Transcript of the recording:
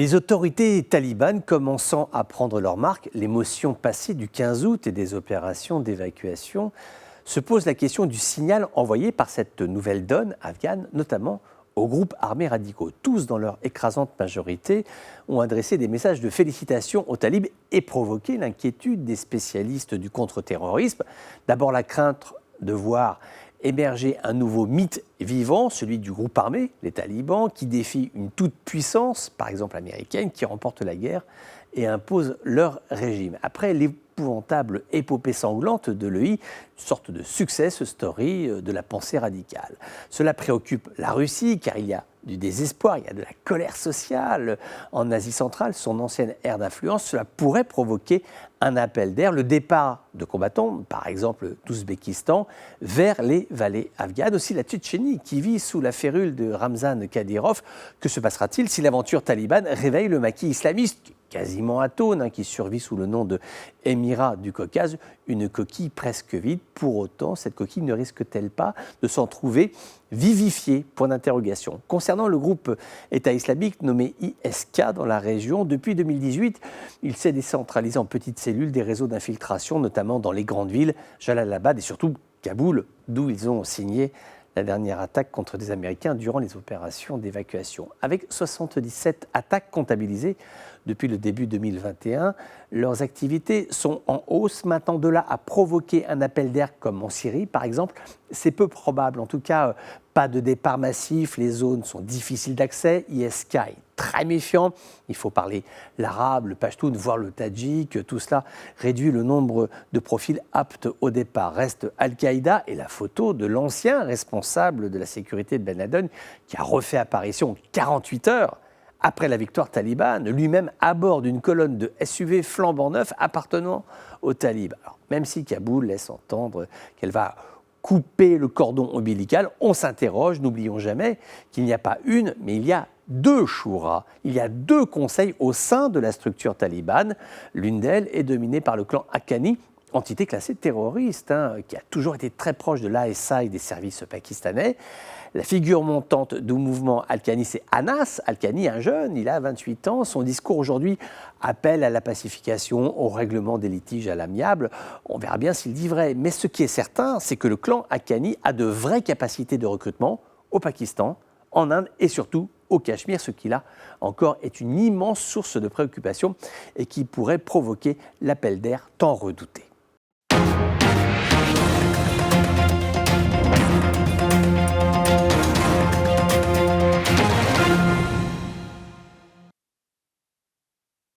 Les autorités talibanes commençant à prendre leur marque, l'émotion passée du 15 août et des opérations d'évacuation, se pose la question du signal envoyé par cette nouvelle donne afghane, notamment aux groupes armés radicaux. Tous, dans leur écrasante majorité, ont adressé des messages de félicitations aux talibs et provoqué l'inquiétude des spécialistes du contre-terrorisme. D'abord la crainte de voir émerger un nouveau mythe vivant, celui du groupe armé, les talibans, qui défie une toute-puissance, par exemple américaine, qui remporte la guerre et impose leur régime. Après l'épouvantable épopée sanglante de l'EI, une sorte de success story de la pensée radicale. Cela préoccupe la Russie, car il y a du désespoir, il y a de la colère sociale en Asie centrale, son ancienne ère d'influence. Cela pourrait provoquer un appel d'air, le départ de combattants, par exemple d'Ouzbékistan, vers les vallées afghanes. Aussi la Tchétchénie, qui vit sous la férule de Ramzan Kadyrov. Que se passera-t-il si l'aventure talibane réveille le maquis islamiste, quasiment atone, qui survit sous le nom de Émirat du Caucase, une coquille presque vide? Pour autant, cette coquille ne risque-t-elle pas de s'en trouver vivifiée? Point d'interrogation. Concernant le groupe État islamique nommé ISK dans la région, depuis 2018, il s'est décentralisé en petites cellules des réseaux d'infiltration, notamment dans les grandes villes, Jalalabad et surtout Kaboul, d'où ils ont signé la dernière attaque contre des Américains durant les opérations d'évacuation. Avec 77 attaques comptabilisées depuis le début 2021, leurs activités sont en hausse. Maintenant, de là à provoquer un appel d'air comme en Syrie, par exemple, c'est peu probable. En tout cas, pas de départ massif, les zones sont difficiles d'accès. ISK est très méfiant. Il faut parler l'arabe, le pachtoun, voire le tadjik. Tout cela réduit le nombre de profils aptes au départ. Reste Al-Qaïda et la photo de l'ancien responsable de la sécurité de Ben Laden qui a refait apparition 48 heures après la victoire talibane, lui-même à bord d'une colonne de SUV flambant neuf appartenant aux talibs. Alors, même si Kaboul laisse entendre qu'elle va couper le cordon ombilical, on s'interroge, n'oublions jamais qu'il n'y a pas une, mais il y a deux shouras. Il y a deux conseils au sein de la structure talibane. L'une d'elles est dominée par le clan Haqqani, entité classée terroriste, qui a toujours été très proche de l'ISI des services pakistanais. La figure montante du mouvement Al-Qani, c'est Anas Al-Qani, un jeune, il a 28 ans. Son discours aujourd'hui appelle à la pacification, au règlement des litiges à l'amiable. On verra bien s'il dit vrai. Mais ce qui est certain, c'est que le clan Haqqani a de vraies capacités de recrutement au Pakistan, en Inde et surtout au Cachemire, ce qui là encore est une immense source de préoccupation et qui pourrait provoquer l'appel d'air tant redouté.